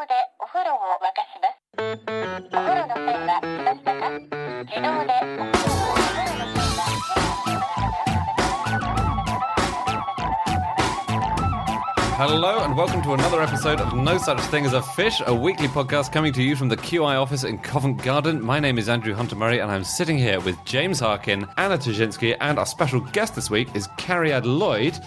でお風呂を沸かします。お風呂の線は来ましたか？自動でお風呂をお風呂の線は Hello and welcome to another episode of No Such Thing as a Fish, a weekly podcast coming to you from the QI office in Covent Garden. My name is Andrew Hunter-Murray and I'm sitting here with James Harkin, Anna Taszynski, and our special guest this week is Cariad Lloyd.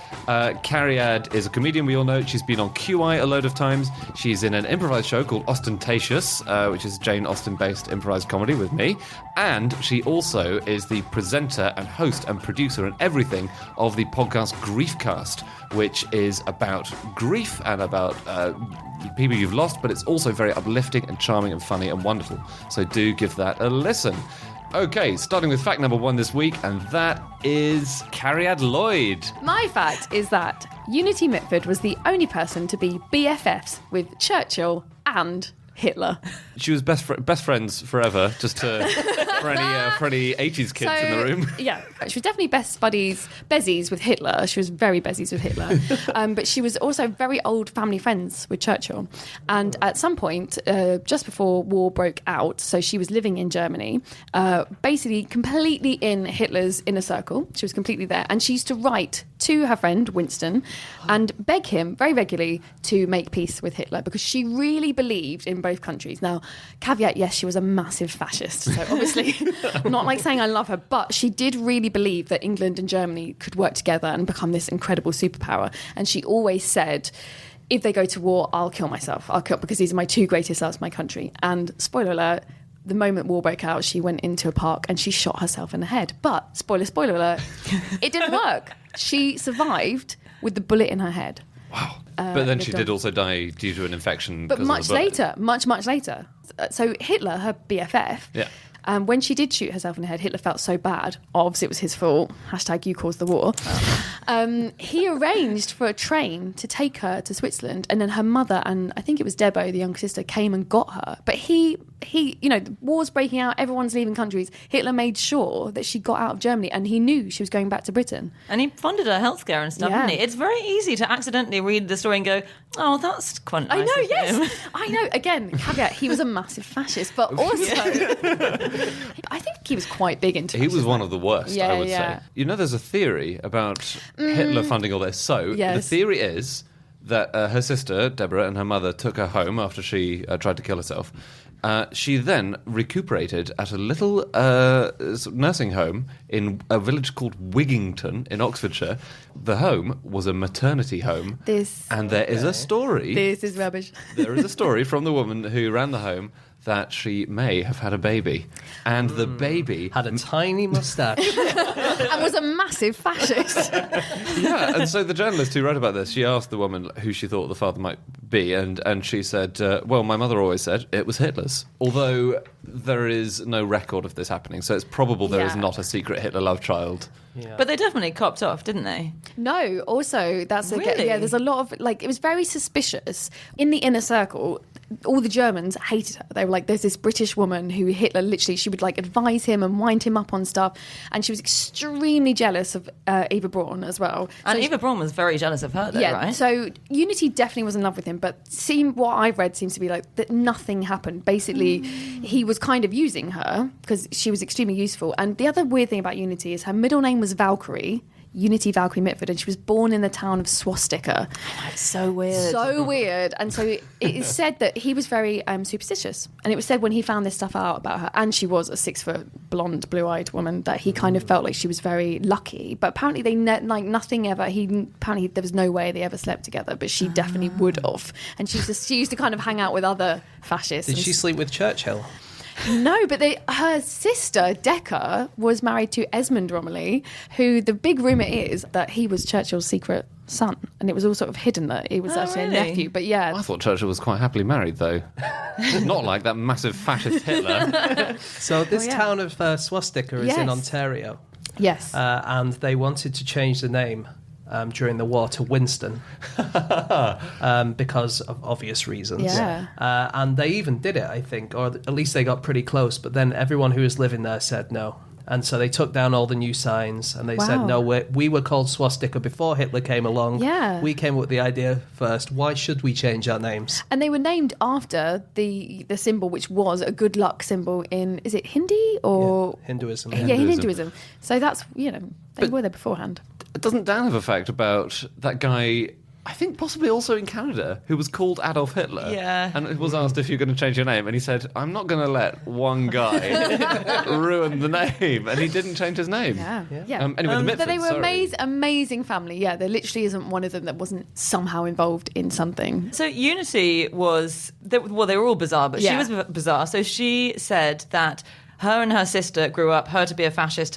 Cariad is a comedian, we all know. She's been on QI a load of times. She's in an improvised show called Ostentatious, which is Jane Austen-based improvised comedy with me. And she also is the presenter and host and producer and everything of the podcast Griefcast, which is about grief and about people you've lost, but it's also very uplifting and charming and funny and wonderful. So do give that a listen. Okay, starting with fact number 1 this week, and that is Cariad Lloyd. My fact is that Unity Mitford was the only person to be BFFs with Churchill and Hitler. She was best friends forever, just for any 80s kids in the room. Yeah, she was definitely bezies with Hitler. She was very bezies with Hitler. But she was also very old family friends with Churchill. And at some point, just before war broke out, so she was living in Germany, basically completely in Hitler's inner circle. She was completely there. And she used to write to her friend Winston and beg him very regularly to make peace with Hitler because she really believed in both countries. Now, caveat, yes, she was a massive fascist, so obviously not like saying I love her, but she did really believe that England and Germany could work together and become this incredible superpower. And she always said, if they go to war, I'll kill myself. I'll kill because these are my two greatest loves, my country. And spoiler alert, the moment war broke out, she went into a park and she shot herself in the head. But, spoiler alert, it didn't work. She survived with the bullet in her head. Wow. But then she did also die due to an infection. But much later. So Hitler, her BFF, when she did shoot herself in the head, Hitler felt so bad. Obviously, it was his fault. # you caused the war. He arranged for a train to take her to Switzerland, and then her mother and I think it was Debo, the younger sister, came and got her. But he, the war's breaking out, everyone's leaving countries. Hitler made sure that she got out of Germany, and he knew she was going back to Britain. And he funded her healthcare and stuff, didn't he? It's very easy to accidentally read the story and go, oh, that's quite nice. I know, yes. I know. Again, caveat, he was a massive fascist, but also I think he was quite big into He was one of the worst, I would say. You know, there's a theory about Hitler funding all this. So the theory is that her sister, Deborah, and her mother took her home after she tried to kill herself. She then recuperated at a little nursing home in a village called Wigington in Oxfordshire. The home was a maternity home. And there is a story. This is rubbish. There is a story from the woman who ran the home that she may have had a baby. And the baby had a tiny moustache. And was a massive fascist. Yeah, and so the journalist who wrote about this, she asked the woman who she thought the father might be, and she said, well, my mother always said it was Hitler's. Although there is no record of this happening, so it's probable there is not a secret Hitler love child. Yeah. But they definitely copped off, didn't they? No, also, Really? There's a lot of, it was very suspicious. In the inner circle, all the Germans hated her. They were like, there's this British woman who Hitler literally, she would advise him and wind him up on stuff. And she was extremely jealous of Eva Braun as well. And Eva Braun was very jealous of her, though, right? So Unity definitely was in love with him, but what I've read seems to be that nothing happened. Basically, he was kind of using her because she was extremely useful. And the other weird thing about Unity is her middle name was Valkyrie. Unity Valkyrie Mitford, and she was born in the town of Swastika. That's so weird. So weird. And so it is said that he was very superstitious. And it was said when he found this stuff out about her, and she was a 6-foot, blonde, blue-eyed woman, that he kind of felt like she was very lucky. But apparently they nothing ever. Apparently there was no way they ever slept together, but she definitely would have. And she used to kind of hang out with other fascists. Did she sleep with Churchill? No, but her sister, Decca, was married to Esmond Romilly, who the big rumour is that he was Churchill's secret son. And it was all sort of hidden that he was actually a nephew. But yeah. I thought Churchill was quite happily married, though. Not like that massive fascist Hitler. So this town of Swastika is in Ontario. Yes. And they wanted to change the name during the war to Winston because of obvious reasons. Yeah. And they even did it, I think, or at least they got pretty close. But then everyone who was living there said, no, And so they took down all the new signs and they said, Wow. no, we were called swastika before Hitler came along. Yeah. We came up with the idea first. Why should we change our names? And they were named after the symbol, which was a good luck symbol in, is it Hindi or? Hinduism. Yeah, Hinduism. Hinduism. So that's, they were there beforehand. Doesn't Dan have a fact about that guy, I think possibly also in Canada, who was called Adolf Hitler? Yeah. And was asked if you're going to change your name. And he said, I'm not going to let one guy ruin the name. And he didn't change his name. Yeah. Anyway, the Mitfords, But they were sorry. amazing family. Yeah, there literally isn't one of them that wasn't somehow involved in something. So Unity was, they were all bizarre, but she Yeah. was bizarre. So she said that her and her sister grew up, her to be a fascist,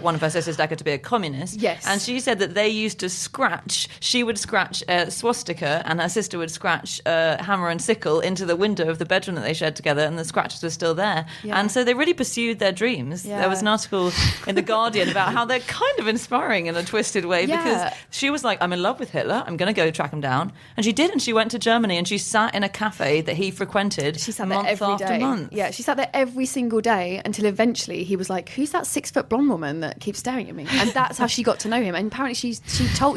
one of her sisters, Decca, to be a communist. Yes. And she said that they used to scratch, she would scratch a swastika and her sister would scratch a hammer and sickle into the window of the bedroom that they shared together, and the scratches were still there. Yeah. And so they really pursued their dreams. Yeah. There was an article in The Guardian about how they're kind of inspiring in a twisted way, Yeah. because she was like, I'm in love with Hitler, I'm going to go track him down. And she did, and she went to Germany and she sat in a cafe that he frequented She sat there month every after day. month. Yeah, she sat there every single day until eventually he was like, "Who's that 6-foot blonde woman that keeps staring at me?" And that's how she got to know him. And apparently,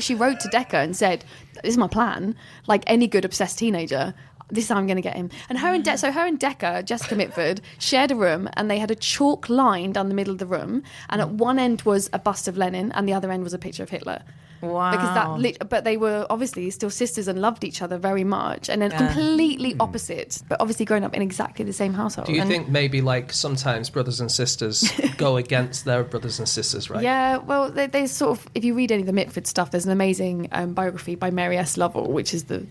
she wrote to Decca and said, "This is my plan. Like any good obsessed teenager, this is how I'm going to get him." And her and Decca, Jessica Mitford, shared a room, and they had a chalk line down the middle of the room, and at one end was a bust of Lenin, and the other end was a picture of Hitler. Wow. Because but they were obviously still sisters and loved each other very much, and then completely opposite, but obviously growing up in exactly the same household. Do you And- think maybe like sometimes brothers and sisters go against their brothers and sisters, right? Yeah, well, they sort of, if you read any of the Mitford stuff, there's an amazing biography by Mary S. Lovell, which is the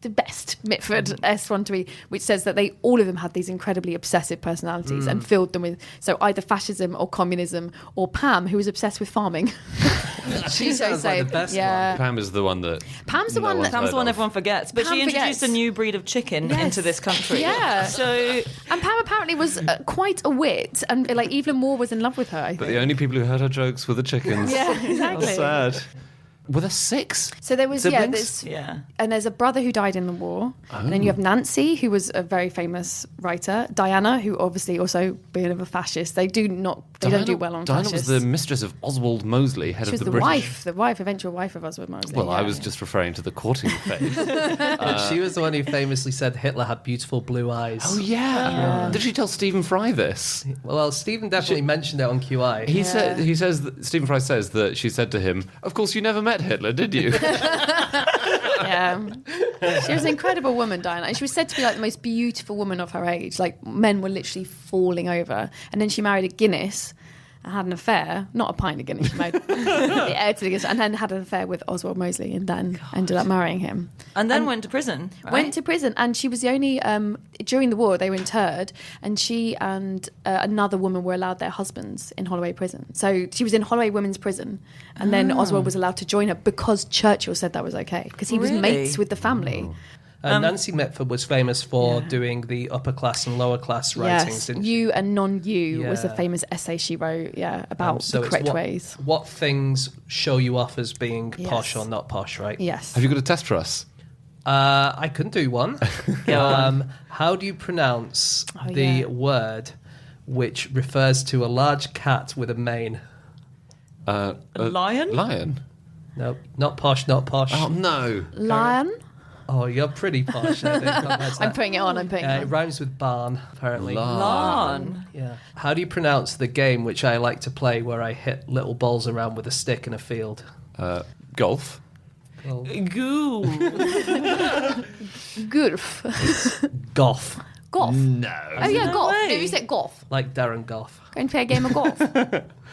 best Mitford S1 to read, which says that all of them had these incredibly obsessive personalities and filled them with, so either fascism or communism, or Pam, who was obsessed with farming. She sounds like the best yeah. Pam is the one that... Pam's the no one one's that- Pam's the one heard of. everyone forgets. But Pam she introduced forgets. a new breed of chicken Yes. into this country. Yeah. So And Pam apparently was quite a wit, and like Evelyn Moore was in love with her, I think. But the only people who heard her jokes were the chickens. Yeah, How exactly. sad. Were there 6? So there was, siblings? and there's a brother who died in the war. And then you have Nancy, who was a very famous writer. Diana, who obviously also being of a fascist. They don't do well on Diana fascists. was the mistress of Oswald Mosley, head She of was the the British... eventual wife of Oswald Mosley. Well, I yeah. was just referring to the courting phase. But she was the one who famously said Hitler had beautiful blue eyes. Oh, yeah. Did she tell Stephen Fry this? Well, Stephen definitely mentioned it on QI. He Stephen Fry says that she said to him, "Of course you never met Hitler, did you?" Yeah. She was an incredible woman, Diana. And she was said to be like the most beautiful woman of her age. Like men were literally falling over. And then she married a Guinness and had an affair. Not a pint of Guinness, she married the heir to the Guinness, and then had an affair with Oswald Mosley and then ended up marrying him. and then went to prison. Right? Went to prison, and she was the only during the war they were interred, and she and another woman were allowed their husbands in Holloway prison. So she was in Holloway women's prison, and then Oswald was allowed to join her because Churchill said that was okay, because he was Really? mates with the family. Nancy Mitford was famous for doing the upper class and lower class writings. Yes, Didn't she? You and Non-You was a Yeah. famous essay she wrote, about So the it's correct what, ways. What things show you off as being Yes. posh or not posh, right? Yes. Have you got a test for us? I can do one. How do you pronounce Oh, the yeah. word which refers to a large cat with a mane? A lion? Lion? No, not posh, not posh. Oh, no. Lion? Oh, you're pretty posh, I think. I'm putting it on, I'm putting it It on. rhymes with barn, apparently. Lawn. Yeah. How do you pronounce the game which I like to play where I hit little balls around with a stick in a field? Golf? Well, Goo. Golf. golf, Golf. No. Oh, yeah, No golf. way. Maybe you said golf. like Darren Goff. Going to play a game of golf.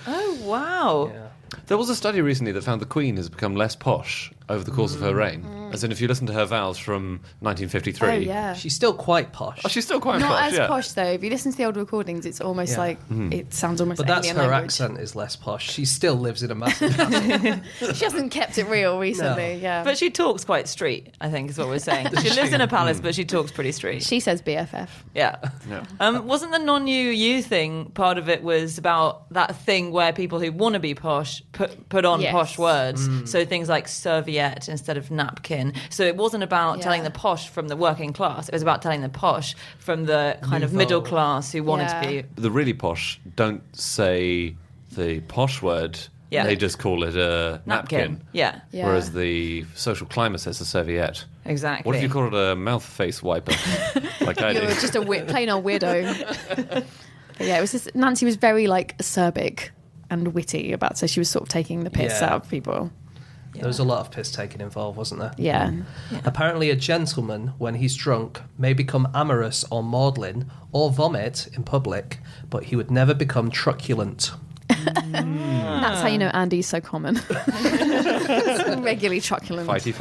Oh, wow. Yeah. There was a study recently that found the Queen has become less posh over the course of her reign. As in, if you listen to her vows from 1953... Oh, yeah. She's still quite posh. Oh, she's still quite Not posh, as yeah. posh, though. If you listen to the old recordings, it's almost Yeah. like, it sounds almost But that's alien her language. accent is less posh. She still lives in a massive castle. She hasn't kept it real recently, No. yeah. But she talks quite street, I think is what we're saying. She lives in a palace, but she talks pretty street. She says BFF. Yeah. Yeah. Wasn't the non-you thing, part of it was about that thing where people who want to be posh put on Yes. posh words. So things like serviette instead of napkin. So it wasn't about Yeah. telling the posh from the working class. It was about telling the posh from the kind of Nouveau. middle class who wanted to be... The really posh don't say the posh word, Yeah. they just call it a napkin. Yeah, Yeah. Whereas the social climate says a serviette. exactly. What if you call it a mouth face wiper? Like I You're do. just a plain old weirdo. But yeah, it was just, Nancy was very like acerbic and witty about, so she was sort of taking the piss Yeah. out of people. There was a lot of piss taking involved, wasn't there? Yeah. Apparently, a gentleman, when he's drunk, may become amorous or maudlin or vomit in public, but he would never become truculent. And that's how you know Andy's so common. Regularly truculent. Fighty.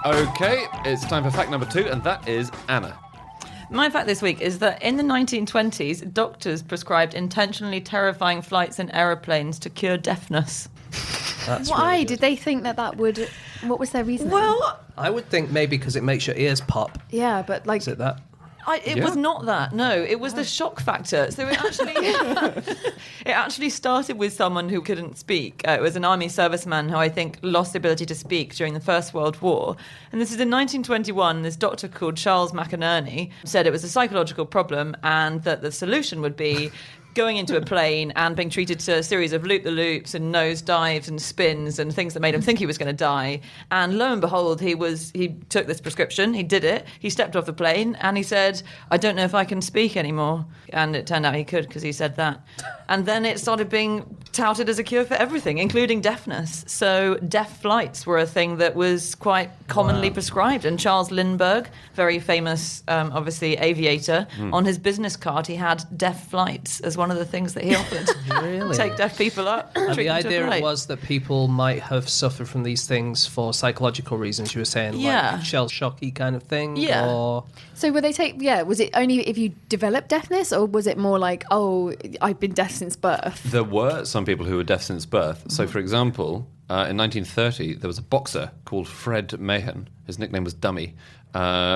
Okay, it's time for fact number 2, and that is Anna. My fact this week is that in the 1920s, doctors prescribed intentionally terrifying flights in aeroplanes to cure deafness. That's Why really did good. they think that would? What was their reason? Well, I would think maybe because it makes your ears pop. yeah, but like, Is it that? It Yeah. was not that. No, it was the shock factor. So it actually started with someone who couldn't speak. It was an army serviceman who I think lost the ability to speak during the First World War. And this is in 1921. This doctor called Charles McInerney said it was a psychological problem and that the solution would be going into a plane and being treated to a series of loop-the-loops and nose dives and spins and things that made him think he was going to die. And lo and behold, he took this prescription, he did it, he stepped off the plane and he said, I don't know if I can speak anymore. And it turned out he could because he said that. And then it started being touted as a cure for everything, including deafness. So deaf flights were a thing that was quite commonly prescribed. And Charles Lindbergh, very famous, obviously, aviator, on his business card, he had deaf flights as one of the things that he offered. Really? Take deaf people up, And treat the them to a idea flight. was that people might have suffered from these things for psychological reasons. You were saying, Yeah. like shell shocky kind of thing. Yeah. Or so were they was it only if you developed deafness, or was it more like, oh, I've been deaf since birth? There were some people who were deaf since birth. So, for example, in 1930, there was a boxer called Fred Mahan. His nickname was Dummy,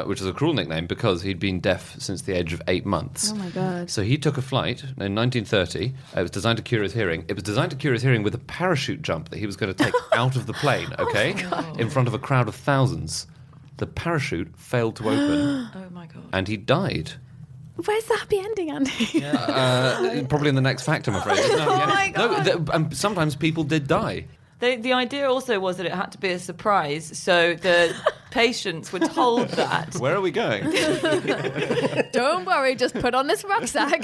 which is a cruel nickname because he'd been deaf since the age of 8 months. Oh my God. So he took a flight in 1930. It was designed to cure his hearing. It was designed to cure his hearing with a parachute jump that he was going to take out of the plane, okay, in front of a crowd of thousands. The parachute failed to open, Oh my God. and he died. Where's the happy ending, Andy? Probably in the next fact, I'm afraid. Sometimes people did die. The idea also was that it had to be a surprise, so the patients were told that. Where are we going? Don't worry, just put on this rucksack.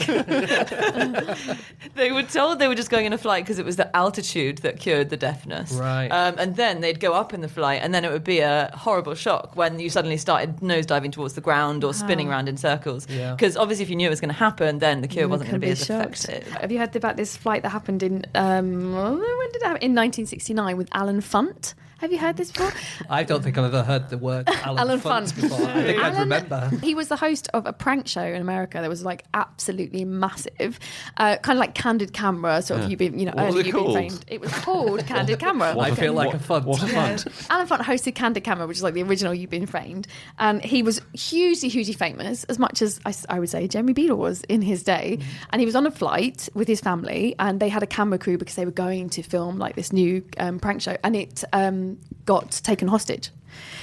They were told they were just going in a flight because it was the altitude that cured the deafness. Right. And then they'd go up in the flight, and then it would be a horrible shock when you suddenly started nosediving towards the ground or spinning around in circles. Yeah. Because obviously, if you knew it was going to happen, then the cure wasn't going to be as shocked. effective. Have you heard about this flight that happened in when did it happen? In 1969 with Alan Funt? Have you heard this before? I don't think I've ever heard the word Alan Funt. Funt before. I think I'd Alan- remember. He was the host of a prank show in America that was like absolutely massive, kind of like Candid Camera. Sort of you've been, What was early it you've been called? framed. It was called Candid Camera. I feel like a Funt. What a fun. Alan Funt hosted Candid Camera, which is like the original You've Been Framed. And he was hugely famous, as much as I would say Jeremy Beadle was in his day. And he was on a flight with his family, and they had a camera crew because they were going to film like this new prank show. And it got taken hostage.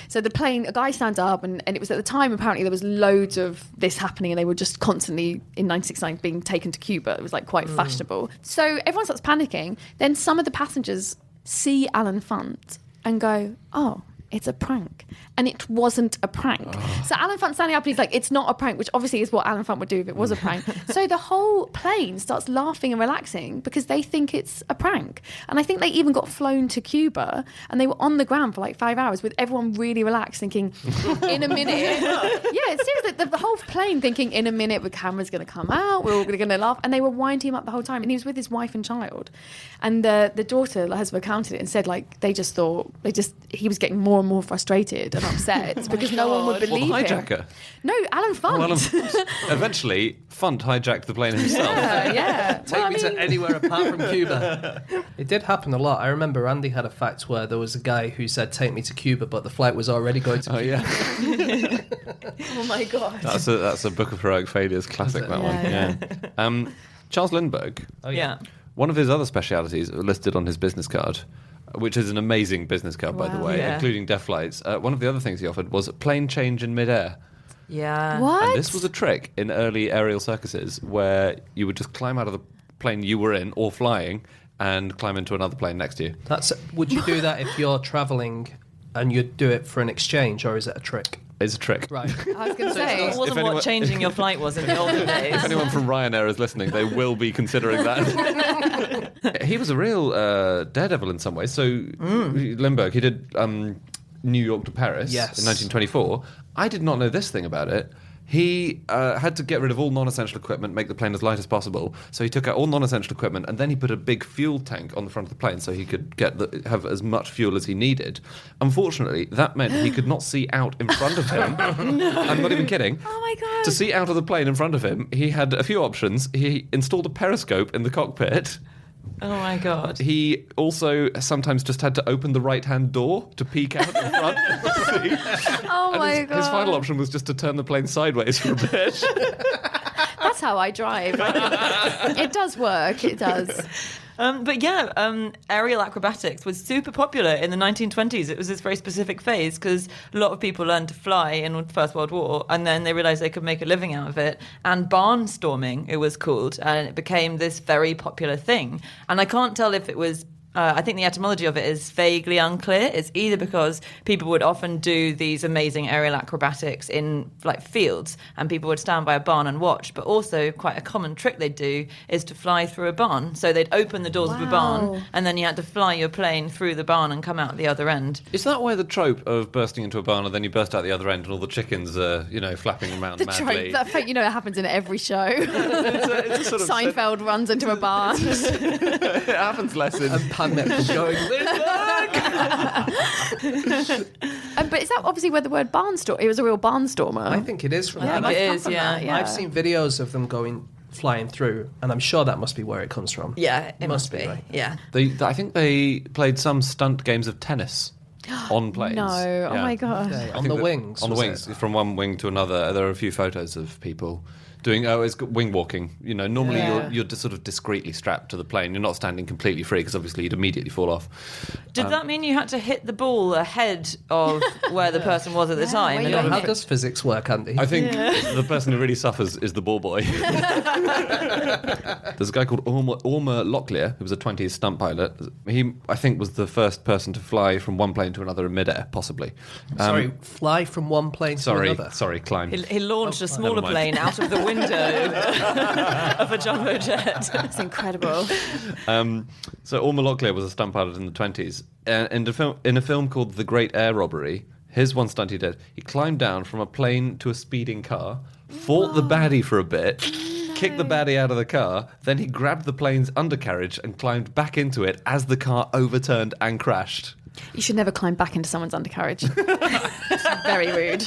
So the plane, a guy stands up, and it was at the time, apparently, there was loads of this happening, and they were just constantly, in 1969, being taken to Cuba. It was like quite fashionable. So everyone starts panicking. Then some of the passengers see Alan Funt and go, oh, it's a prank. And it wasn't a prank. So Alan Funt standing up, and he's like, it's not a prank, which obviously is what Alan Funt would do if it was a prank. So the whole plane starts laughing and relaxing because they think it's a prank. And I think they even got flown to Cuba, and they were on the ground for like 5 hours with everyone really relaxed, thinking, in a minute. Yeah, seriously, the whole plane thinking, in a minute, the camera's going to come out, we're all going to laugh. And they were winding him up the whole time. And he was with his wife and child. And the daughter has recounted it and said, like, they just thought, he was getting more and more frustrated and upset because no one would Well, believe the him. hijacker. No, Alan Funt. Oh, Alan Funt. Eventually, Funt hijacked the plane himself. Yeah. Take me to anywhere apart from Cuba. It did happen a lot. I remember Andy had a fact where there was a guy who said, take me to Cuba, but the flight was already going to Oh, yeah. Oh my God. That's a Book of Heroic Failures classic, Is it? that one. Yeah. Yeah. Charles Lindbergh, Oh, Yeah. one of his other specialities listed on his business card, which is an amazing business card, by the Wow. way, Yeah. including deaf flights. One of the other things he offered was plane change in midair. Yeah. What? And this was a trick in early aerial circuses where you would just climb out of the plane you were in or flying and climb into another plane next to you. Would you do that if you're travelling and you'd do it for an exchange, or is it a trick? It's a trick. Right. I was going to say. It wasn't anyone- what changing your flight was in the olden days. If anyone from Ryanair is listening, they will be considering that. He was a real daredevil in some ways. So, Limburg, he did New York to Paris Yes. in 1924. I did not know this thing about it. He had to get rid of all non-essential equipment, make the plane as light as possible. So he took out all non-essential equipment, and then he put a big fuel tank on the front of the plane so he could have as much fuel as he needed. Unfortunately, that meant he could not see out in front of him. No. I'm not even kidding. Oh my God. To see out of the plane in front of him, he had a few options. He installed a periscope in the cockpit. Oh my God. He also sometimes just had to open the right-hand door to peek out in front. Oh And my his, God. his final option was just to turn the plane sideways for a bit. That's how I drive. It does work. It does. Aerial acrobatics was super popular in the 1920s. It was this very specific phase because a lot of people learned to fly in the First World War, and then they realised they could make a living out of it. And barnstorming, it was called, and it became this very popular thing. And I can't tell if it was I think the etymology of it is vaguely unclear. It's either because people would often do these amazing aerial acrobatics in like fields and people would stand by a barn and watch, but also quite a common trick they'd do is to fly through a barn. So they'd open the doors of a barn and then you had to fly your plane through the barn and come out the other end. Is that why the trope of bursting into a barn and then you burst out the other end and all the chickens are, flapping around The madly? trope, that fake, it happens in every show. It's a sort of Seinfeld runs into a barn. it happens less in... And Pan Mitford going, But is that obviously where the word barnstorm? It was a real barnstormer. I think it is from Yeah, that. it must it come is, from yeah. that, I've seen videos of them flying through, and I'm sure that must be where it comes from. Yeah, it Must must be, be. right. Yeah. I think they played some stunt games of tennis on planes. No, Yeah. oh my God. Okay, I on think the that- wings. On the was wings, it? from one wing to another. There are a few photos of people doing, it's wing walking. Normally Yeah. you're just sort of discreetly strapped to the plane. You're not standing completely free because obviously you'd immediately fall off. Did that mean you had to hit the ball ahead of where the person was at the time? where And you then- How does physics work, Andy? I think the person who really suffers is the ball boy. There's a guy called Ormer Locklear, who was a 20s stunt pilot. He, I think, was the first person to fly from one plane to another in midair, possibly. Sorry, fly from one plane to another. Sorry, climb. He launched a smaller never mind. plane out of the window of a jumbo jet. That's incredible. So Ormer Locklear was a stunt pilot in the 20s. In a film called The Great Air Robbery, his one stunt he did, he climbed down from a plane to a speeding car, fought the baddie for a bit, kicked the baddie out of the car, then he grabbed the plane's undercarriage and climbed back into it as the car overturned and crashed. You should never climb back into someone's undercarriage. It's very rude.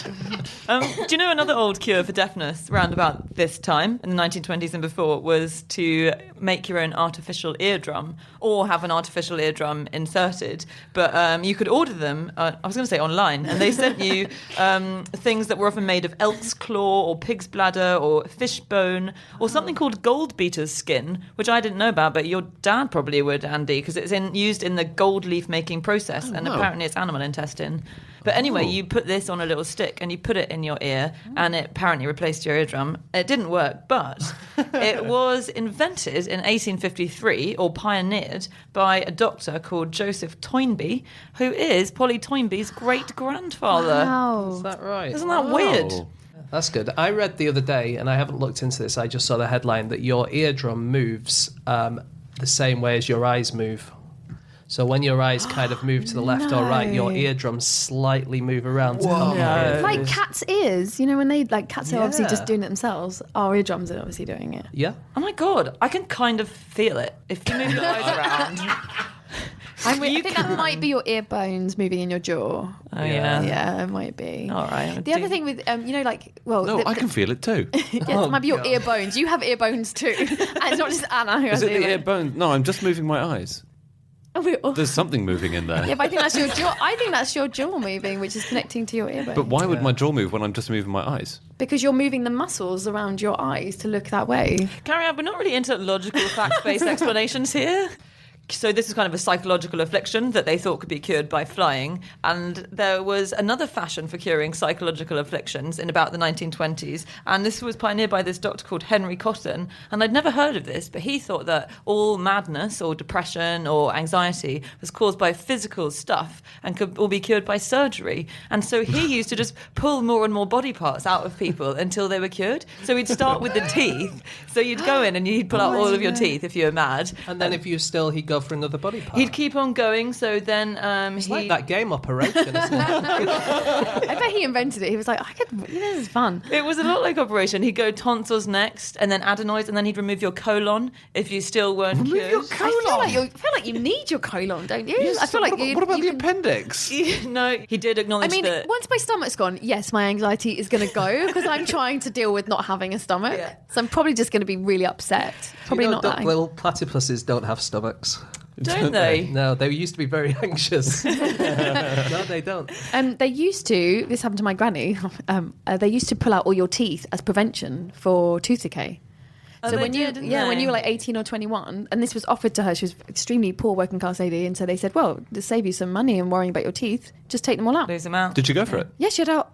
Do you know another old cure for deafness around about this time, in the 1920s and before, was to make your own artificial eardrum or have an artificial eardrum inserted. But you could order them, I was going to say online, and they sent you things that were often made of elk's claw or pig's bladder or fish bone or something called gold beater's skin, which I didn't know about, but your dad probably would, Andy, because it's used in the gold leaf making process, and wow. apparently it's animal intestine. But anyway, you put this on a little stick and you put it in your ear, and it apparently replaced your eardrum. It didn't work, but it was invented in 1853, or pioneered, by a doctor called Joseph Toynbee, who is Polly Toynbee's great-grandfather. Wow. Is that right? Isn't that weird? Oh. That's good. I read the other day, and I haven't looked into this, I just saw the headline that your eardrum moves the same way as your eyes move. So when your eyes kind of move to the left or right, your eardrums slightly move around to help. No. Like cats' ears, when they cats are obviously Yeah. just doing it themselves. Our eardrums are obviously doing it. Yeah. Oh my God, I can kind of feel it. If you move your eyes around. I think that might be your ear bones moving in your jaw. Oh, yeah. Yeah, it might be. All right. The other thing with, No, I can feel it too. yeah, it might be your ear bones. You have ear bones too. And it's not just Anna who Is has it the ear ear bone? No, I'm just moving my eyes. bones. There's something moving in there. Yeah, but I think that's your jaw. I think that's your jaw moving, which is connecting to your ear bones. But why would my jaw move when I'm just moving my eyes? Because you're moving the muscles around your eyes to look that way. Cariad, we're not really into logical, fact-based explanations here. So this is kind of a psychological affliction that they thought could be cured by flying. And there was another fashion for curing psychological afflictions in about the 1920s. And this was pioneered by this doctor called Henry Cotton. And I'd never heard of this, but he thought that all madness or depression or anxiety was caused by physical stuff and could all be cured by surgery. And so he used to just pull more and more body parts out of people until they were cured. So he'd start with the teeth. So you'd go in and you'd pull out all of your teeth if you were mad. And then if you're still, he'd go for another body part. He'd keep on going. So then It's like that game Operation, isn't it? I bet he invented it. He was like, this is fun. It was a lot like Operation. He'd go tonsils next, and then adenoids, and then he'd remove your colon if you still weren't cured. I feel like you need your colon, don't you? I feel like what about the appendix? No, he did acknowledge that. Once my stomach's gone, yes, my anxiety is going to go because I'm trying to deal with not having a stomach. Yeah. So I'm probably just going to be really upset. Probably not that. Little platypuses don't have stomachs. Don't they? No, they used to be very anxious. No, they don't. They used to, this happened to my granny, they used to pull out all your teeth as prevention for tooth decay. Oh, So they when did, didn't when they? you were like 18 or 21, and this was offered to her, she was extremely poor working class lady, and so they said, well, to save you some money and worrying about your teeth, just take them all out. Lose them out. Did you go for it? Yeah, she had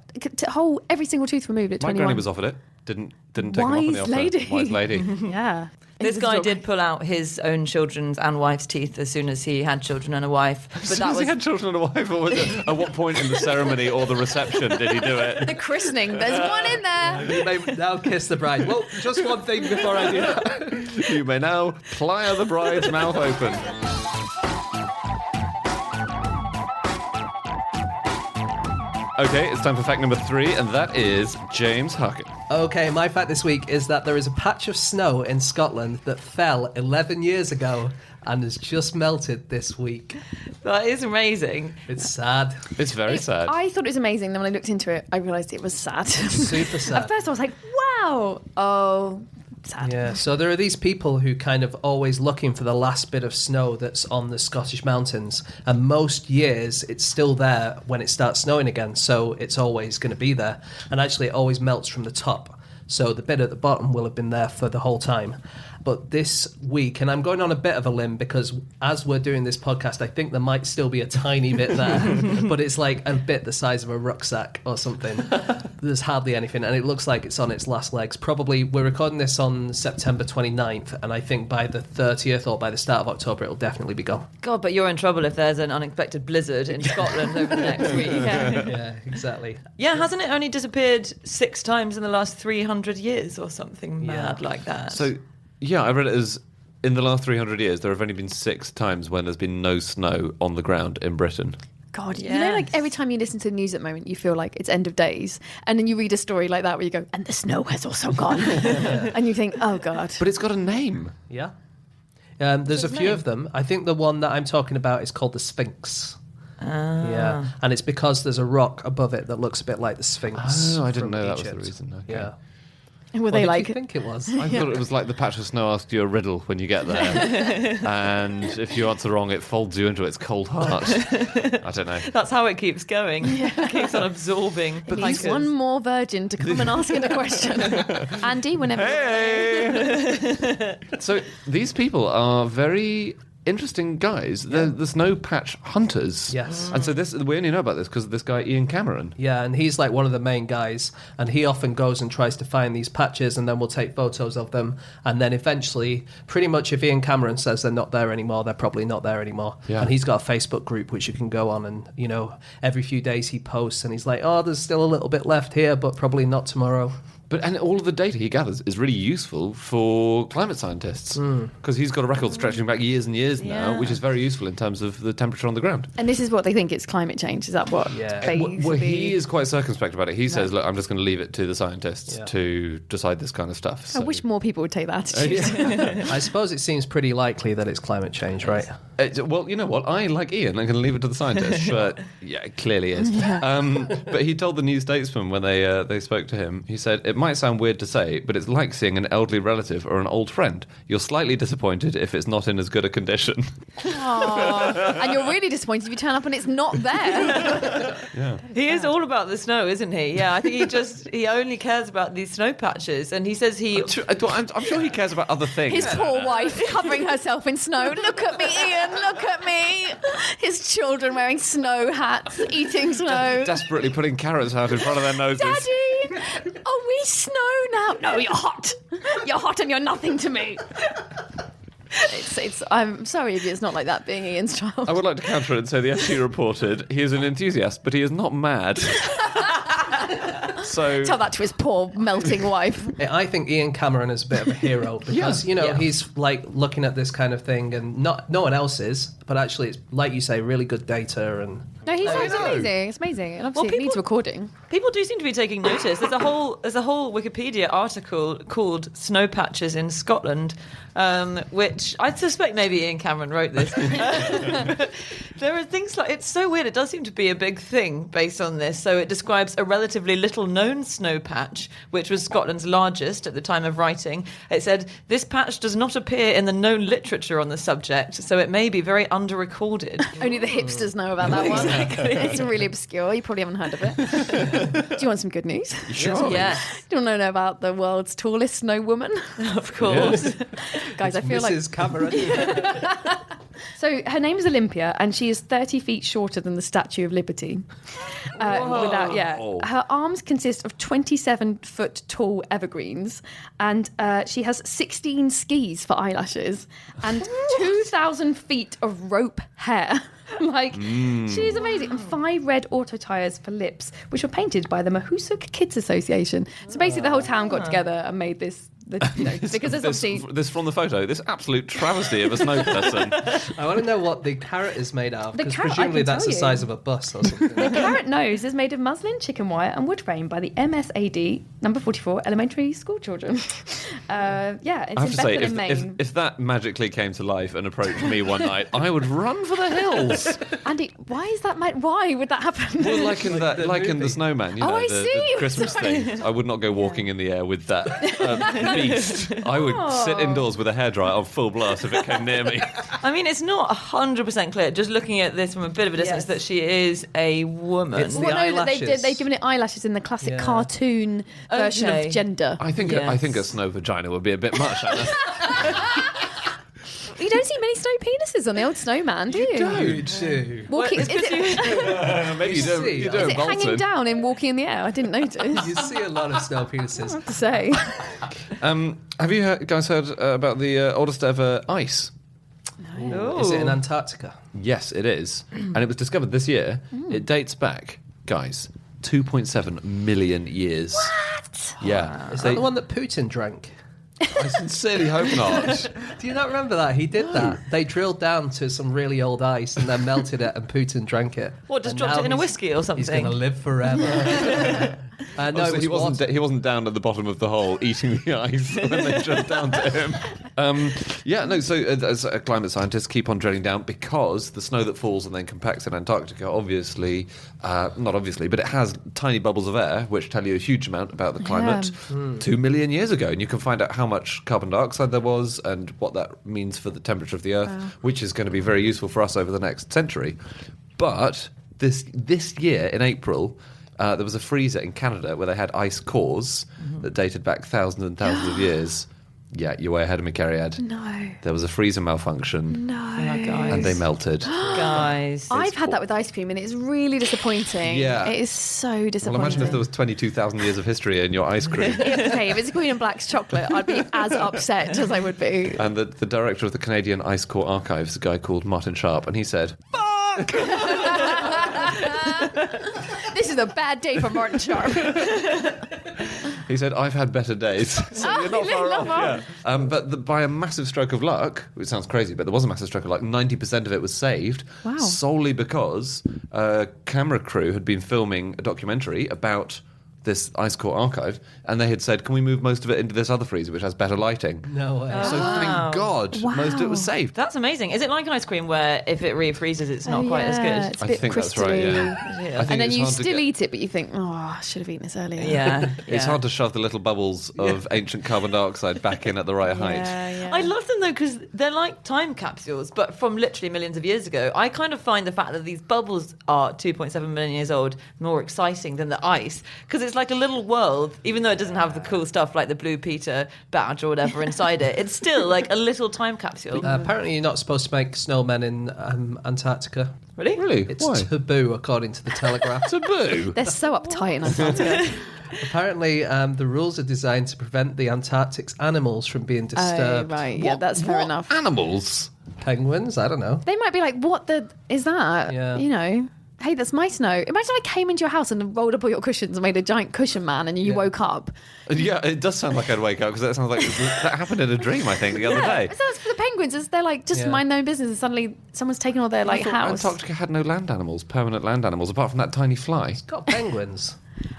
every single tooth removed at My 21. granny was offered it. Didn't take him up on the Wise offer. lady. Wise lady. Yeah. This guy did pull out his own children's and wife's teeth as soon as he had children and a wife. But As soon as he had children and a wife, or was it, at what point in the ceremony or the reception did he do it? The christening, there's one in there. You may now kiss the bride. Well, just one thing before I do that. You may now ply the bride's mouth open. Okay, it's time for fact number 3, and that is James Harkin. Okay, my fact this week is that there is a patch of snow in Scotland that fell 11 years ago and has just melted this week. That is amazing. It's sad. It's very sad. I thought it was amazing. Then when I looked into it, I realised it was sad. Super sad. At first I was like, wow. Oh, sad. Yeah, so there are these people who kind of always looking for the last bit of snow that's on the Scottish mountains, and most years it's still there when it starts snowing again, so it's always going to be there, and actually it always melts from the top, so the bit at the bottom will have been there for the whole time. But this week, and I'm going on a bit of a limb because as we're doing this podcast, I think there might still be a tiny bit there, but it's like a bit the size of a rucksack or something. There's hardly anything, and it looks like it's on its last legs. Probably, we're recording this on September 29th, and I think by the 30th or by the start of October, it'll definitely be gone. God, but you're in trouble if there's an unexpected blizzard in Scotland over the next week. Yeah, exactly. Yeah, hasn't it only disappeared 6 times in the last 300 years or something mad like that? So, yeah, I read it as in the last 300 years, there have only been 6 times when there's been no snow on the ground in Britain. God, you know, like every time you listen to the news at the moment, you feel like it's end of days. And then you read a story like that where you go, and the snow has also gone. And you think, oh, God. But it's got a name. Yeah. There's a few of them. I think the one that I'm talking about is called the Sphinx. Yeah, and it's because there's a rock above it that looks a bit like the Sphinx. Oh, I didn't from know that was Egypt. the reason. Okay. Yeah. And were What they did like, you think it was? I thought it was like the patch of snow asks you a riddle when you get there. And if you answer wrong, it folds you into its cold heart. I don't know. That's how it keeps going. It keeps on absorbing. it needs one more virgin to come and ask it a question. Andy, whenever. Hey! So these people are very interesting guys. They're the snow patch hunters. Yes. And so we only know about this because of this guy, Ian Cameron. Yeah, and he's like one of the main guys, and he often goes and tries to find these patches, and then we'll take photos of them, and then eventually, pretty much if Ian Cameron says they're not there anymore, they're probably not there anymore. Yeah. And he's got a Facebook group which you can go on, and, you know, every few days he posts, and he's like, oh, there's still a little bit left here, but probably not tomorrow. And all of the data he gathers is really useful for climate scientists because he's got a record stretching back years and years now, Yeah. which is very useful in terms of the temperature on the ground. And this is what they think it's climate change. Is that what? Yeah. Well, he is quite circumspect about it. He says, look, I'm just going to leave it to the scientists Yeah. to decide this kind of stuff. I So- wish more people would take that attitude. I suppose it seems pretty likely that it's climate change, right? Well, you know what? I, like Ian, I'm going to leave it to the scientists, but yeah, it clearly is. But he told the New Statesman when they spoke to him, he said, It might sound weird to say, but it's like seeing an elderly relative or an old friend. You're slightly disappointed if it's not in as good a condition. Aw. And you're really disappointed if you turn up and it's not there. He is all about the snow, isn't he? Yeah, I think he only cares about these snow patches, and he says I'm sure he cares about other things. His poor wife covering herself in snow. Look at me, Ian, look at me. His children wearing snow hats, eating snow. Desperately putting carrots out in front of their noses. Daddy, are we snow now? No, you're hot. You're hot and you're nothing to me. I'm sorry if it's not like that being Ian's child. I would like to counter it and say the FT reported he is an enthusiast, but he is not mad. So Tell that to his poor melting wife. I think Ian Cameron is a bit of a hero because, he's like looking at this kind of thing and no one else is, but actually it's, like you say, really good data and... No, he sounds amazing. It's amazing. And obviously it needs recording. People do seem to be taking notice. There's a whole Wikipedia article called "Snow Patches in Scotland," which I suspect maybe Ian Cameron wrote this. There are things like, it's so weird. It does seem to be a big thing based on this. So it describes a relatively little known snow patch, which was Scotland's largest at the time of writing. It said this patch does not appear in the known literature on the subject, so it may be very under-recorded. Only the hipsters know about that one. It's really obscure. You probably haven't heard of it. Do you want some good news? sure. Yeah, Do you want to know about the world's tallest snow woman? of course. Guys, I feel like... Mrs. Cameron. So her name is Olympia, and she is 30 feet shorter than the Statue of Liberty. Her arms consist of 27-foot tall evergreens, and she has 16 skis for eyelashes and 2,000 feet of rope hair. She's amazing. And 5 red auto tyres for lips, which were painted by the Mahoosuk Kids Association. So basically the whole town got together and made this because there's obviously... This from the photo, this absolute travesty of a snow person. I want to know what the carrot is made out of, The because carrot, I presumably can that's tell the you. size of a bus or something. The carrot nose is made of muslin, chicken wire, and wood frame by the MSAD number 44 elementary school children. It's I have in to say, Bethlehem, Maine. if that magically came to life and approached me one night, I would run for the hills. Andy, why is that? Why would that happen? Well, like in the snowman, Oh, I the see. Christmas Sorry. thing. I would not go walking in the air with that beast. I would sit indoors with a hairdryer on full blast if it came near me. I mean, it's not 100% clear, just looking at this from a bit of a distance, that she is a woman. It's the Well, no, eyelashes. they've given it eyelashes in the classic cartoon version Okay. of gender. I think a snow vagina would be a bit much, Anna. You don't see many snow penises on the old snowman, do you? Too. Walking, is it, Maybe You see, you is do is in it hanging Bolton. down and walking in the air? I didn't notice. You see a lot of snow penises. To say. Have you guys heard about the oldest ever ice? Is it in Antarctica? Yes, it is. And it was discovered this year. It dates back, guys, 2.7 million years. What? Yeah. Is that the one that Putin drank? I sincerely hope not. Do you not remember that? He did that. They drilled down to some really old ice and then melted it, and Putin drank it. What, just And dropped now it in a he's- whiskey or something? He's going to live forever. No, Oh, so it he was wasn't. water. He wasn't down at the bottom of the hole eating the ice when they drilled down to him. So as climate scientists keep on drilling down because the snow that falls and then compacts in Antarctica, not obviously, but it has tiny bubbles of air which tell you a huge amount about the climate 2 million years ago, and you can find out how much carbon dioxide there was and what that means for the temperature of the Earth, which is going to be very useful for us over the next century. But this year in April. There was a freezer in Canada where they had ice cores that dated back thousands and thousands of years. Yeah, you're way ahead of me, Cariad. No. There was a freezer malfunction. No. guys. And they melted. Guys. I've had that with ice cream and it's really disappointing. Yeah. It is so Well, disappointing. imagine if there was 22,000 years of history in your ice cream. Okay, if it's Queen and Black's chocolate, I'd be as upset as I would be. And the director of the Canadian Ice Core Archives is a guy called Martin Sharp, and he said, "Fuck!" This is a bad day for Martin Sharp. He said, "I've had better days." So you're not far not off. far. Yeah. But by a massive stroke of luck, which sounds crazy, but there was a massive stroke of luck, 90% of it was saved. Wow. Solely because a camera crew had been filming a documentary about this ice core archive, and they had said, can we move most of it into this other freezer, which has better lighting? No way. So thank God, most of it was saved. That's amazing. Is it like ice cream where if it refreezes, it's not quite as good? It's a I bit think that's right, crystally. yeah. I think And then it's you hard to still get- eat it, but you think, oh, I should have eaten this earlier. Yeah. It's hard to shove the little bubbles of ancient carbon dioxide back in at the right height. Yeah. I love them though because they're like time capsules, but from literally millions of years ago. I kind of find the fact that these bubbles are 2.7 million years old more exciting than the ice because it's like a little world, even though it doesn't have the cool stuff like the Blue Peter badge or whatever inside it. It's still like a little time capsule. Apparently, you're not supposed to make snowmen in Antarctica. Really? Really? It's Why? taboo, according to the Telegraph. Taboo. They're so uptight in Antarctica. Apparently, the rules are designed to prevent the Antarctic's animals from being disturbed. Oh, right. Yeah, that's fair What enough. Animals? Penguins? I don't know. They might be like, what the is that? Yeah. You know, hey, that's my snow. Imagine I came into your house and rolled up all your cushions and made a giant cushion man and you Yeah. woke up. Yeah, it does sound like I'd wake up because that sounds like that happened in a dream, I think, the other day. So that's for the penguins. Is they're like just Yeah. mind their own business and suddenly someone's taken all their like I thought house. Antarctica had no land animals, permanent land animals, apart from that tiny fly. Got penguins.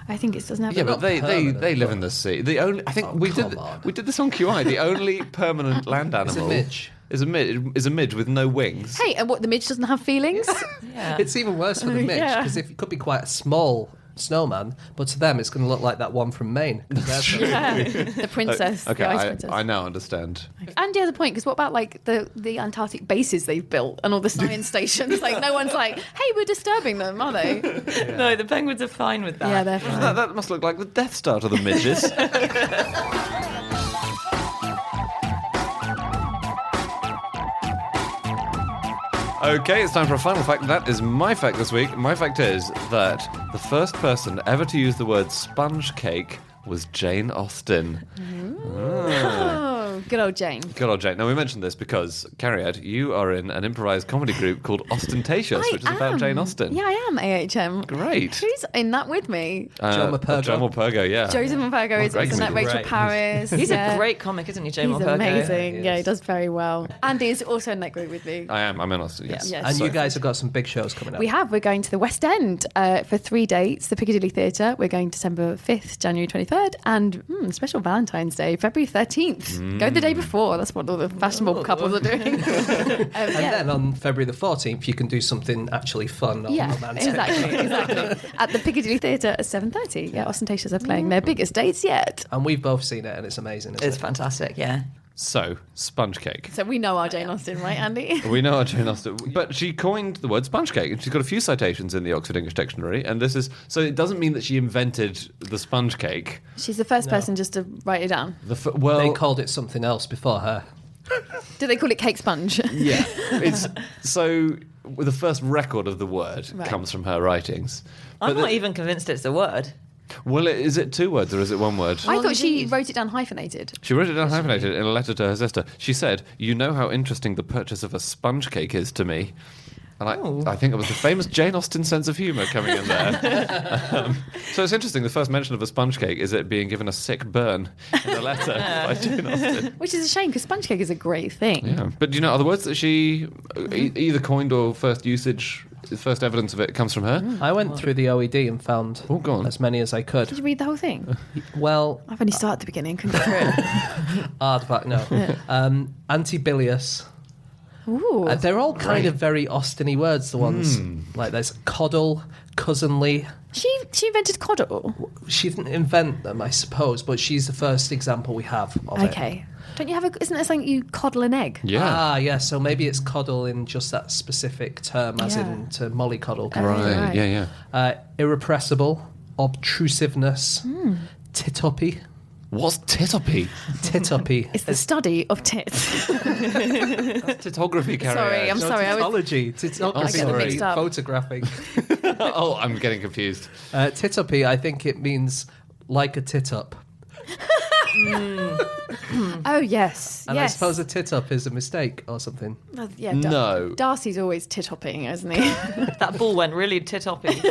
I think it doesn't have. Yeah, a but lot. they permanent, live but- in the sea. The only I think we did come on. we did this on QI. The only permanent land It's animal a midge. is a midge with no wings. Hey, and what the midge doesn't have feelings? Yeah. It's even worse for the midge Yeah. because it could be quite a small snowman, but to them it's going to look like that one from Maine. 'cause they're so- The princess, Okay, the ice princess. I now understand. Andy has a point because what about like the Antarctic bases they've built and all the science stations? Like no one's like, hey, we're disturbing them, are they? No, the penguins are fine with that. Yeah, they're fine. That must look like the Death Star to the midges. Okay, it's time for a final fact. That is my fact this week. My fact is that the first person ever to use the word sponge cake was Jane Austen. Oh, good old Jane. Good old Jane. Now, we mentioned this because, Cariad, you are in an improvised comedy group called Ostentatious, which is about Jane Austen. Yeah, I am AHM. Great. Who's in that with me? Joe Mapurgo. Joe Mapurgo, yeah. Joseph Mapurgo is great in that. comedian. Rachel Great. Paris. He's yeah. a great comic, isn't he, Jamie He's Mapurgo? amazing. he Yeah, he is. does very well. Andy is also in that group with me. I'm in Austin, yes. Yeah. And So- you guys have got some big shows coming up. We have. We're going to the West End for 3 dates. The Piccadilly Theatre. We're going December 5th, January 23rd, and special Valentine's Day, February 13th. Go the day before. That's what all the fashionable couples are doing. And then on February the 14th, you can do something actually fun or Yeah, romantic. exactly. At the Piccadilly Theatre at 7:30. Yeah, Ostentatious are playing their biggest dates yet. And we've both seen it, and it's amazing. Isn't It's it? fantastic, yeah. So, sponge cake. So we know our Jane Austen, right, Andy? We know our Jane Austen, but she coined the word sponge cake, and she's got a few citations in the Oxford English Dictionary. And this is so it doesn't mean that she invented the sponge cake. She's the first person just to write it down. Well, They called it something else before her. Do they call it cake sponge? yeah, it's so the first record of the word Right. comes from her writings. I'm But not even convinced it's a word. Well, is it 2 words or is it 1 word? I Well, thought she indeed. wrote it down hyphenated. She wrote it down hyphenated in a letter to her sister. She said, "You know how interesting the purchase of a sponge cake is to me." And I think it was the famous Jane Austen sense of humour coming in there. So it's interesting, the first mention of a sponge cake is it being given a sick burn in a letter by Jane Austen. Which is a shame because sponge cake is a great thing. Yeah. But do you know other words that she either coined or first usage, first evidence of it comes from her? I went through the OED and found Oh, go on. as many as I Did could. you read the whole thing? Well, I've only started at the beginning, couldn't get through it. aardvark, no. Antibilious. Ooh. They're all kind of very Austen-y words, the ones. Like there's coddle, cousinly. She invented coddle. She didn't invent them, I suppose, but she's the first example we have of it. Okay. Don't you have isn't there something you coddle an egg? Yeah. Ah, yeah, so maybe it's coddle in just that specific term, as Yeah. in to mollycoddle. Right. Right. Yeah. Irrepressible, obtrusiveness, tit-uppy. What's titopy? Tit-uppy. It's the study of tits. Titography, Carrie. Sorry, I'm sorry. I was, Titology. I Titography. get them mixed up. Photographing. Oh, I'm getting confused. Tit-uppy, I think it means like a tit-up. oh yes, And yes. I suppose a tit-up is a mistake or something. Oh, yeah, No. Darcy's always tit-hopping, isn't he? That ball went really tit-oppy.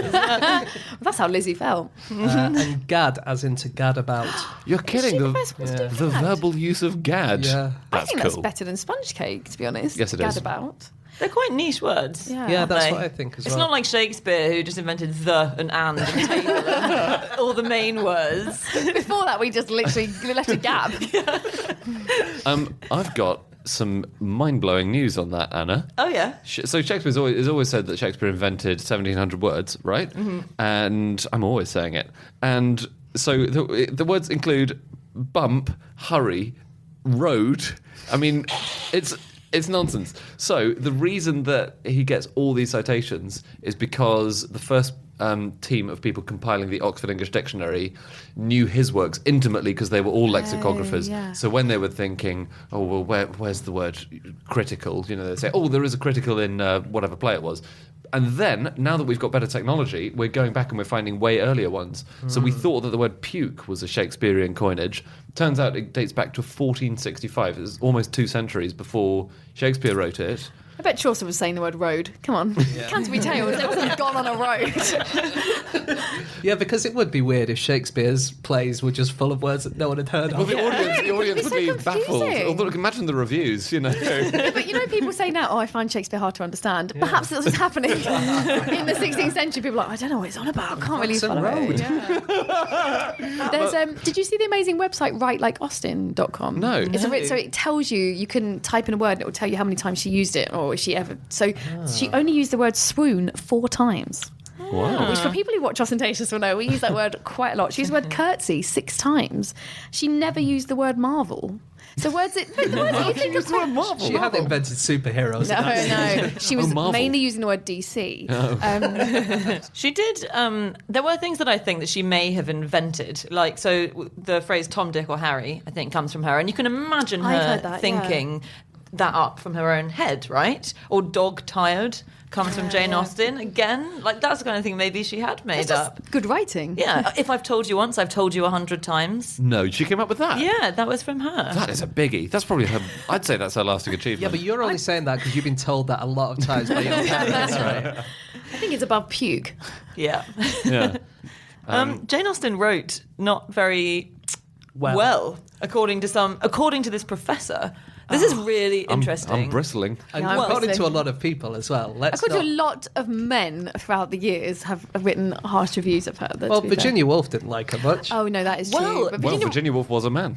That's how Lizzie felt. And gad, as in to gad about. You're kidding. she the The, first one to do the gad? verbal use of gad. Yeah. I That's think cool. that's better than sponge cake, to be honest. Yes, it Gad is. about. They're quite niche words. Yeah, that's they? what I think as It's well. not like Shakespeare who just invented the and table and all the main words. Before that, we just literally left a gap. I've got some mind-blowing news on that, Anna. Oh, yeah. So Shakespeare's always said that Shakespeare invented 1,700 words, right? Mm-hmm. And I'm always saying it. And so the words include bump, hurry, road. I mean, it's nonsense. So the reason that he gets all these citations is because the first team of people compiling the Oxford English Dictionary knew his works intimately because they were all lexicographers. Yeah. So when they were thinking, oh, well, where's the word critical? They say, oh, there is a critical in whatever play it was. And then, now that we've got better technology, we're going back and we're finding way earlier ones. So we thought that the word puke was a Shakespearean coinage. Turns out it dates back to 1465. It's almost 2 centuries before Shakespeare wrote it. I bet Chaucer was saying the word road. Come on. Canterbury Tales. It wasn't gone on a road. Yeah, because it would be weird if Shakespeare's plays were just full of words that no one had heard Well, of. the audience It's would be so baffled. confusing. Although, imagine the reviews, But people say now, oh, I find Shakespeare hard to understand. Perhaps this was happening in the 16th century. People are like, I don't know what it's on about. I can't really That's a follow road. it. Yeah. There's, did you see the amazing website writelikeaustin.com? No. So it tells you can type in a word and it will tell you how many times she used it or if she ever. So she only used the word swoon 4 times. Wow. Which for people who watch Ostentatious will know, we use that word quite a lot. She used the word curtsy 6 times. She never used the word marvel. So words that you think of quite... She hadn't invented superheroes. No. She was Marvel. mainly using the word DC. She did. There were things that I think that she may have invented. Like, so the phrase Tom, Dick or Harry, I think, comes from her. And you can imagine I've her heard that, thinking that up from her own head, right? Or dog tired comes from Jane Austen. Again, like that's the kind of thing maybe she had made It's up. just good writing. Yeah, if I've told you once, I've told you 100 times. No, she came up with that? Yeah, that was from her. That is a biggie. That's probably her... I'd say that's her lasting achievement. Yeah, but you're only saying that because you've been told that a lot of times by your parents, right? I think it's above puke. Yeah. Yeah. Jane Austen wrote not very well, according to this professor. This is really interesting. I'm bristling. And Yeah, according obviously. to a lot of people as well. According to a lot of men throughout the years have written harsh reviews of her. Well, Virginia Woolf didn't like her much. Oh, no, that is true. Well, But Well, Virginia Woolf was a man.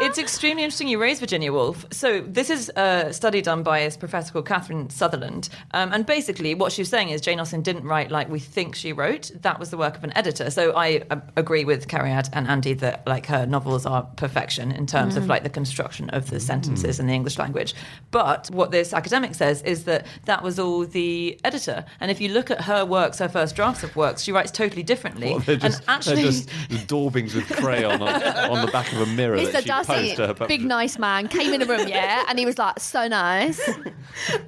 It's extremely interesting you raise Virginia Woolf. So this is a study done by a professor called Catherine Sutherland. And basically what she was saying is Jane Austen didn't write like we think she wrote. That was the work of an editor. So I agree with Cariad and Andy that like her novels are perfection in terms of like the construction of the sentences in the English language. But what this academic says is that was all the editor. And if you look at her works, her first drafts of works, she writes totally differently. Well, they're just daubings with crayon on the back of a mirror Mr. that she Darcy, posed to her. big nice man, came in the room, and he was like, so nice.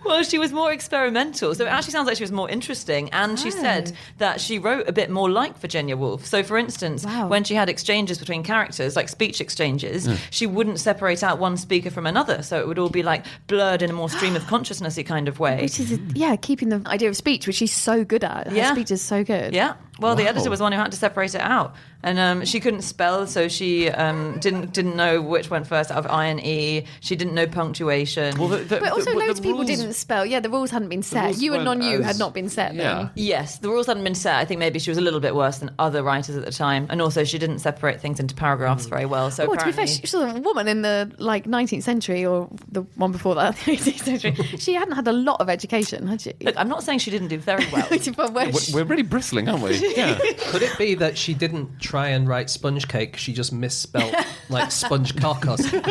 Well, she was more experimental. So it actually sounds like she was more interesting. And she said that she wrote a bit more like Virginia Woolf. So, for instance, when she had exchanges between characters, like speech exchanges, she wouldn't separate out one speaker from another. So it would all be like blurred in a more stream of consciousness-y kind of way. Which is, keeping the idea of speech, which she's so good at. Her speech is so good. Yeah. Well, the Wow. editor was the one who had to separate it out. And she couldn't spell, so she didn't know which went first out of I and E. She didn't know punctuation. Well, But also loads of people rules- didn't spell. Yeah, the rules hadn't been set. rules You and weren't non-you as- had not been set Yeah. then. Yes, the rules hadn't been set. I think maybe she was a little bit worse than other writers at the time. And also she didn't separate things into paragraphs very well. So Oh, to be fair, apparently... she was a woman in the 19th century or the one before that, the 18th century. She hadn't had a lot of education, had she? Look, I'm not saying she didn't do very well. But where she- We're really bristling, aren't we? Yeah. Could it be that she didn't try and write sponge cake? She just misspelled like sponge cock or something.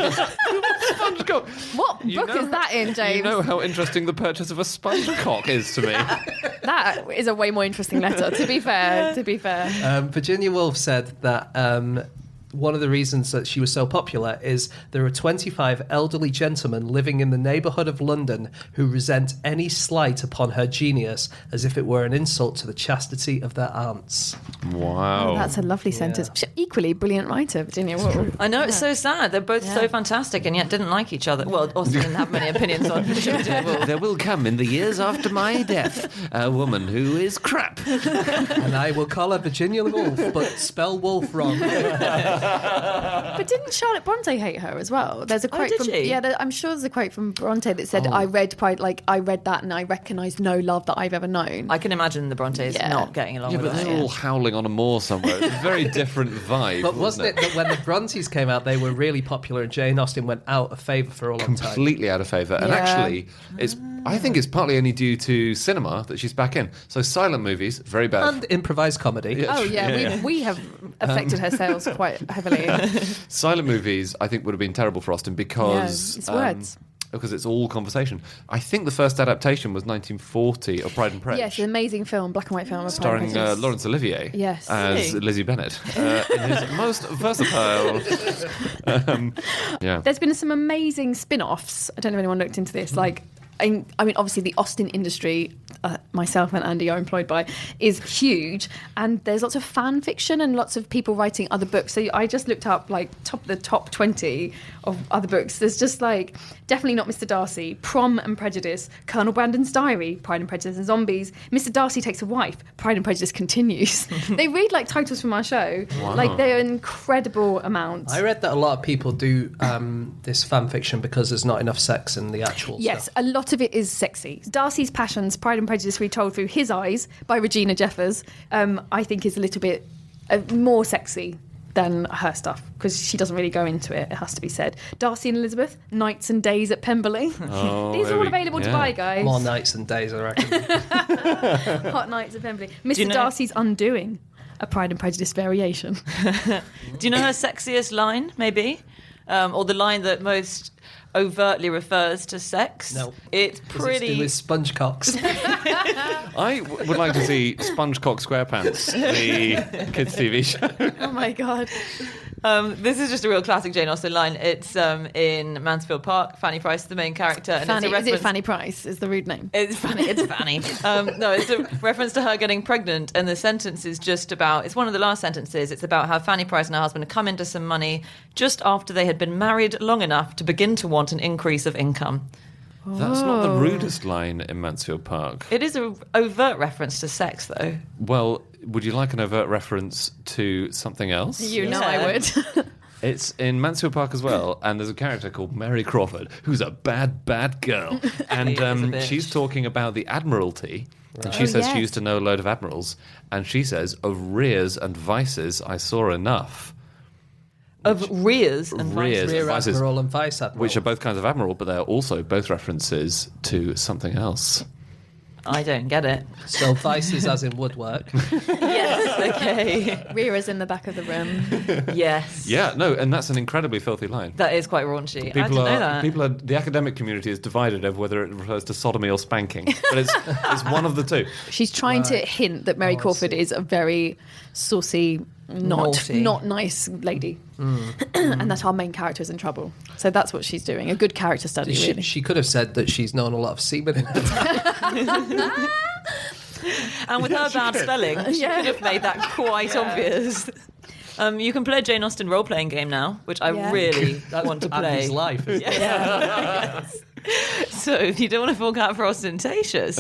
Sponge cock. What You book know- is that in, James? You know how interesting the purchase of a sponge cock is to me. That is a way more interesting letter, to be fair. Virginia Woolf said that one of the reasons that she was so popular is there are 25 elderly gentlemen living in the neighbourhood of London who resent any slight upon her genius as if it were an insult to the chastity of their aunts. Wow. Oh, that's a lovely sentence. She's an equally brilliant writer, Virginia Woolf. I know, it's so sad. They're both so fantastic and yet didn't like each other. Well, Austen didn't have many opinions on Virginia Woolf. There will come in the years after my death a woman who is crap. And I will call her Virginia Woolf, but spell wolf wrong. But didn't Charlotte Bronte hate her as well? There's a quote did from she? I'm sure there's a quote from Bronte that said, "I read that and I recognised no love that I've ever known." I can imagine the Brontes not getting along Yeah, with but her. they're all howling on a moor somewhere. It's a very different vibe. But wasn't it that when the Brontes came out, they were really popular, and Jane Austen went out of favour for a long time? Completely out of favour. And Yeah. actually, I think it's partly only due to cinema that she's back in. So silent movies, very bad. And improvised comedy. Oh yeah, we have affected her sales quite heavily. Silent movies, I think, would have been terrible for Austen because... Yeah, it's words. Because it's all conversation. I think the first adaptation was 1940 of Pride and Prejudice. Yes, an amazing film, black and white film. of Pride and Starring Prejudice. Laurence Olivier Yes. as Really? Lizzie Bennet in his most versatile. Yeah. There's been some amazing spin-offs. I don't know if anyone looked into this. Like, I mean, obviously the Austen industry, myself and Andy are employed by, is huge, and there's lots of fan fiction and lots of people writing other books. So I just looked up like the top 20 of other books. There's just like Definitely Not Mr. Darcy, Prom and Prejudice, Colonel Brandon's Diary, Pride and Prejudice and Zombies, Mr. Darcy Takes a Wife, Pride and Prejudice Continues. They read like titles from our show. Wow. Like they're an incredible amount. I read that a lot of people do this fan fiction because there's not enough sex in the actual Yes, stuff. a lot of it is sexy. Darcy's Passions, Pride and Prejudice retold through his eyes by Regina Jeffers, I think is a little bit more sexy than her stuff because she doesn't really go into it has to be said. Darcy and Elizabeth, Nights and Days at Pemberley. Oh, These are there all we- available to yeah. buy, guys. More nights than days, I reckon. Hot Nights at Pemberley. Mr. you know- Darcy's Undoing, a Pride and Prejudice variation. Do you know her sexiest line, maybe? Or the line that most overtly refers to sex? No. It's Because it's to pretty... do with sponge cocks. I would like to see SpongeCock SquarePants, the kids' TV show. Oh my God. This is just a real classic Jane Austen line. It's in Mansfield Park. Fanny Price is the main character. And Fanny, it's a is it reference- Fanny Price is the rude name? It's Fanny. It's Fanny. No, it's a reference to her getting pregnant, and the sentence is just about. It's one of the last sentences. It's about how Fanny Price and her husband had come into some money just after they had been married long enough to begin to want an increase of income. That's not the rudest line in Mansfield Park. It is an overt reference to sex, though. Well, would you like an overt reference to something else? You know Yeah. I would. It's in Mansfield Park as well, and there's a character called Mary Crawford, who's a bad, bad girl. And She is a bitch. she's talking about the Admiralty, and she Oh, says she yes. used to know a load of admirals, and she says, of rears and vices, I saw enough. Of rears and Rears. vices. Rear Vices. Admiral and Vice Admiral. Which are both kinds of admiral, but they're also both references to something else. I don't get it. So vices as in woodwork. Yes, okay. Rearers in the back of the room. Yes. Yeah, no, and that's an incredibly filthy line. That is quite raunchy. I didn't know that. The academic community is divided over whether it refers to sodomy or spanking, but it's one of the two. She's trying to hint that Mary Crawford is a very saucy, Naughty. not nice lady. And that our main character is in trouble. So that's what she's doing. A good character study, She, really. she could have said that she's known a lot of seamen in her time. And with her bad spelling, she Yeah. could have made that quite obvious. You can play a Jane Austen role-playing game now, which I Yeah. really want to play. Andy's life. Isn't it? Yes. So if you don't want to fork out for ostentatious,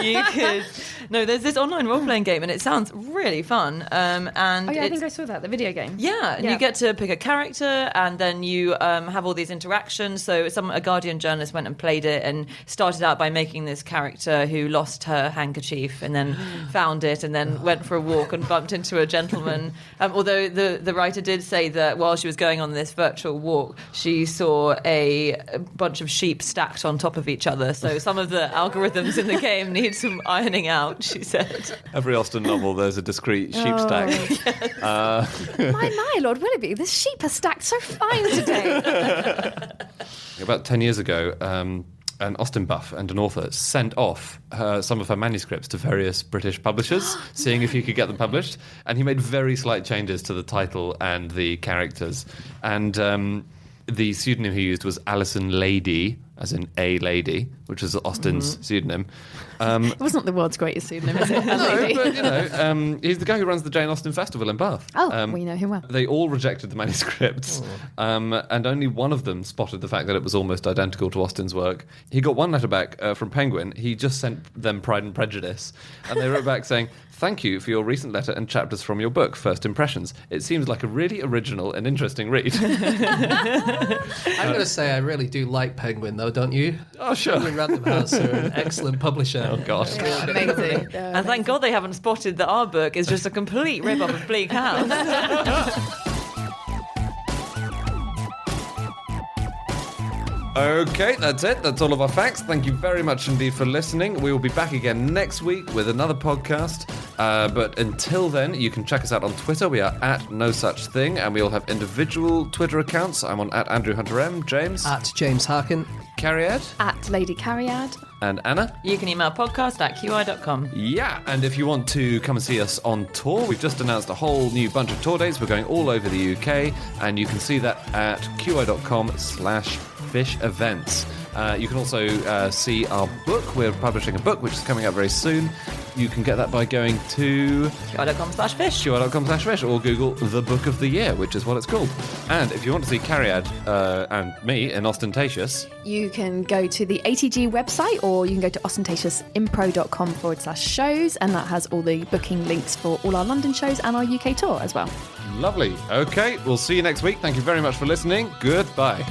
you could... No, there's this online role-playing game, and it sounds really fun. And Oh yeah, I it's... think I saw that, the video game. Yeah, and Yeah. you get to pick a character, and then you have all these interactions. So a Guardian journalist went and played it and started out by making this character who lost her handkerchief and then found it and then went for a walk and bumped into a gentleman. Although the writer did say that while she was going on this virtual walk, she saw a bunch of sheep stacked on top of each other. So some of the algorithms in the game need some ironing out, she said. Every Austen novel, there's a discrete sheep stack. My Lord Willoughby, the sheep are stacked so fine today. About 10 years ago, an Austen buff and an author sent off some of her manuscripts to various British publishers, seeing if he could get them published. And he made very slight changes to the title and the characters. And the pseudonym he used was Alison Lady, as in a lady, which is Austen's pseudonym. It wasn't the world's greatest pseudonym, is it? No, but he's the guy who runs the Jane Austen Festival in Bath. Oh, we know him well. They all rejected the manuscripts, and only one of them spotted the fact that it was almost identical to Austen's work. He got one letter back from Penguin. He just sent them Pride and Prejudice, and they wrote back saying, "Thank you for your recent letter and chapters from your book, First Impressions. It seems like a really original and interesting read." I'm going to say I really do like Penguin, though, don't you? Oh, sure. Penguin Random House are an excellent publisher. Oh, God. Amazing. And thank God they haven't spotted that our book is just a complete rip-off of Bleak House. Okay, that's it. That's all of our facts. Thank you very much indeed for listening. We will be back again next week with another podcast. But until then, you can check us out on Twitter. We are at No Such Thing, and we all have individual Twitter accounts. I'm on at Andrew Hunter M. James. At James Harkin. Cariad. At Lady Cariad. And Anna. You can email podcast@qi.com. Yeah, and if you want to come and see us on tour, we've just announced a whole new bunch of tour dates. We're going all over the UK, and you can see that at qi.com/fish events. You can also see our book. We're publishing a book which is coming out very soon. You can get that by going to qi.com/fish. qi.com/fish or Google The Book of the Year, which is what it's called. And if you want to see Cariad and me in Ostentatious, You can go to the ATG website, or you can go to ostentatiousimpro.com/shows, and that has all the booking links for all our London shows and our UK tour as well. lovely. Okay, we'll see you next week. Thank you very much for listening. Goodbye.